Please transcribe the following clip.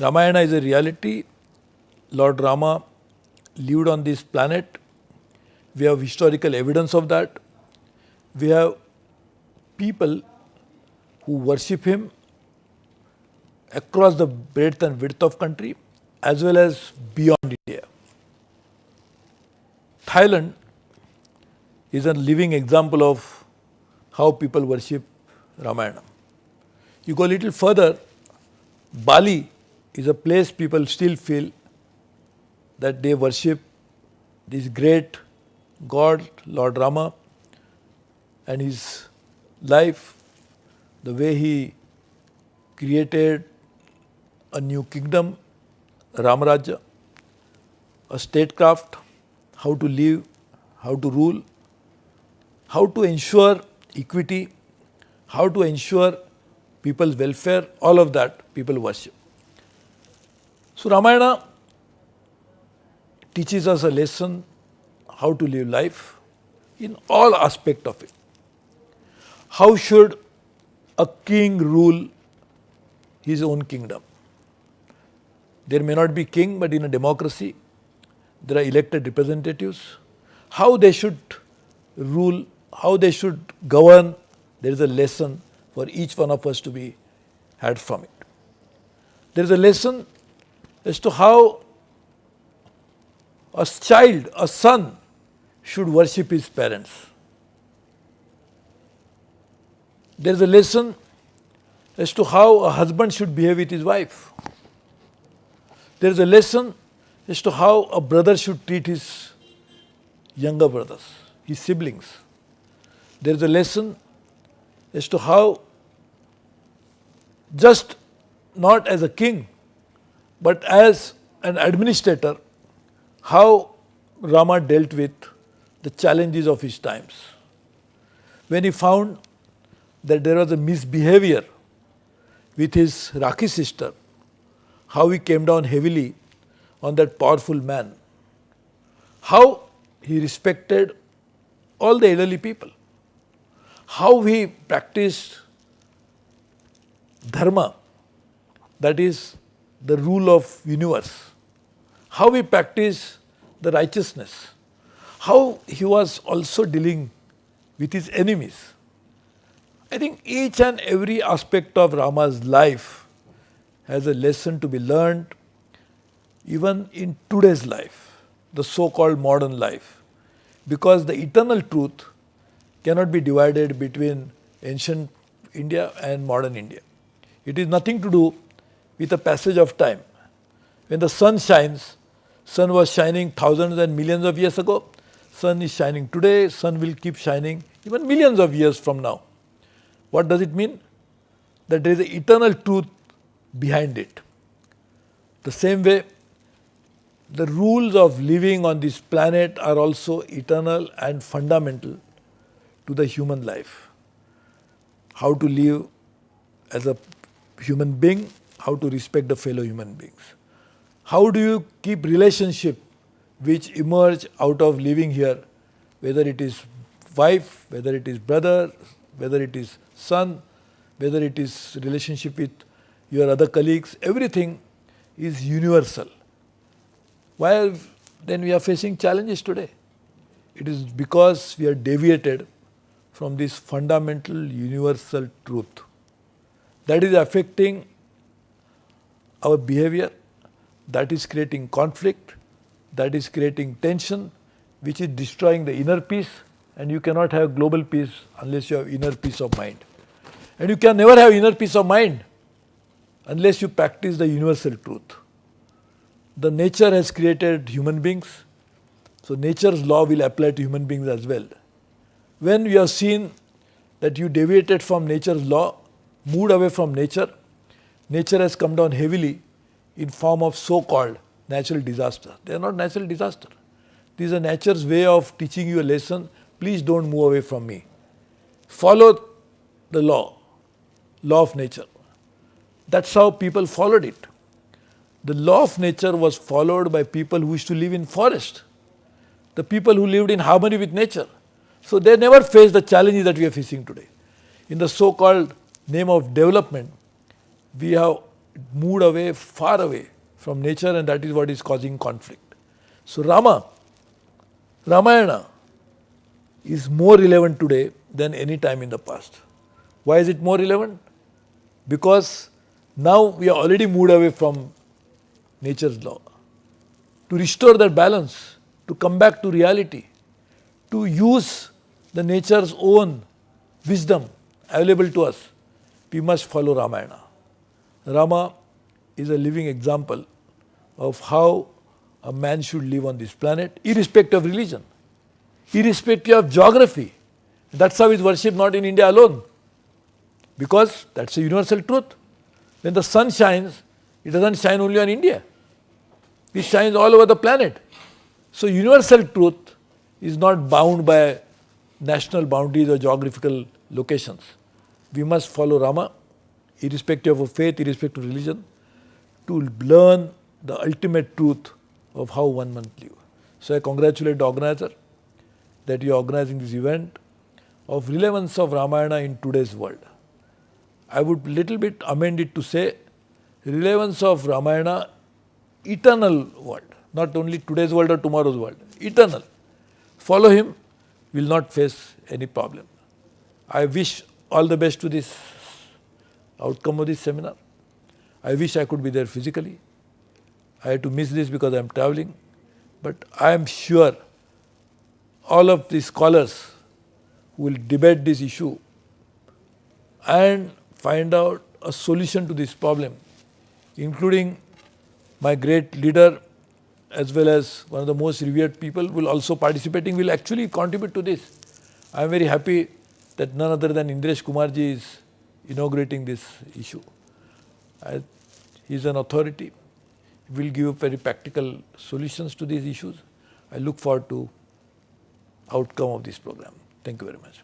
Ramayana is a reality. Lord Rama lived on this planet. We have historical evidence of that. We have people who worship him across the breadth and width of country as well as beyond India. Thailand is a living example of how people worship Ramayana. You go a little further, Bali is a place people still feel that they worship this great God, Lord Rama, and his life, the way he created a new kingdom, Ramarajya, a statecraft, how to live, how to rule, how to ensure equity, how to ensure people's welfare, all of that people worship. So Ramayana teaches us a lesson how to live life in all aspects of it. How should a king rule his own kingdom? There may not be king, but in a democracy, there are elected representatives. How they should rule, how they should govern, there is a lesson for each one of us to be had from it. There is a lesson as to how a child, a son, should worship his parents. There is a lesson as to how a husband should behave with his wife. There is a lesson as to how a brother should treat his younger brothers, his siblings. There is a lesson as to how, just not as a king, but as an administrator, how Rama dealt with the challenges of his times. When he found that there was a misbehavior with his Rakhi sister, how he came down heavily on that powerful man, how he respected all the elderly people, how he practiced dharma, that is the rule of universe, how he practiced the righteousness, how he was also dealing with his enemies. I think each and every aspect of Rama's life has a lesson to be learned even in today's life, the so-called modern life, because the eternal truth cannot be divided between ancient India and modern India. It is nothing to do with the passage of time. When the sun shines, sun was shining thousands and millions of years ago, sun is shining today, sun will keep shining even millions of years from now. What does it mean? That there is an eternal truth behind it. The same way, the rules of living on this planet are also eternal and fundamental to the human life. How to live as a human being, how to respect the fellow human beings. How do you keep relationship which emerge out of living here, whether it is wife, whether it is brother, whether it is son, whether it is relationship with your other colleagues, everything is universal. Why then we are facing challenges today? It is because we are deviated from this fundamental universal truth. That is affecting our behavior, that is creating conflict, that is creating tension, which is destroying the inner peace, and you cannot have global peace unless you have inner peace of mind. And you can never have inner peace of mind unless you practice the universal truth. The nature has created human beings, so nature's law will apply to human beings as well. When we have seen that you deviated from nature's law, moved away from nature, nature has come down heavily in form of so-called natural disaster. They are not natural disaster. These are nature's way of teaching you a lesson. Please don't move away from me. Follow the law of nature. That's how people followed it. The law of nature was followed by people who used to live in forest, the people who lived in harmony with nature. So they never faced the challenges that we are facing today. In the so-called name of development, we have moved away, far away from nature, and that is what is causing conflict. So Ramayana is more relevant today than any time in the past. Why is it more relevant? Because now we are already moved away from nature's law. To restore that balance, to come back to reality, to use the nature's own wisdom available to us, we must follow Ramayana. Rama is a living example of how a man should live on this planet, irrespective of religion, irrespective of geography. That's how he is worshipped, not in India alone. Because that's a universal truth. When the sun shines, it doesn't shine only on India. It shines all over the planet. So universal truth is not bound by national boundaries or geographical locations. We must follow Rama, irrespective of faith, irrespective of religion, to learn the ultimate truth of how one must live. So I congratulate the organizer that you are organizing this event of relevance of Ramayana in today's world. I would little bit amend it to say relevance of Ramayana eternal world, not only today's world or tomorrow's world, eternal. Follow him, will not face any problem. I wish all the best to this outcome of this seminar. I wish I could be there physically. I had to miss this because I am traveling, but I am sure all of the scholars who will debate this issue and find out a solution to this problem, including my great leader as well as one of the most revered people will also participating, will actually contribute to this. I am very happy that none other than Indresh Kumar ji is inaugurating this issue. He is an authority. He will give very practical solutions to these issues. I look forward to outcome of this program. Thank you very much.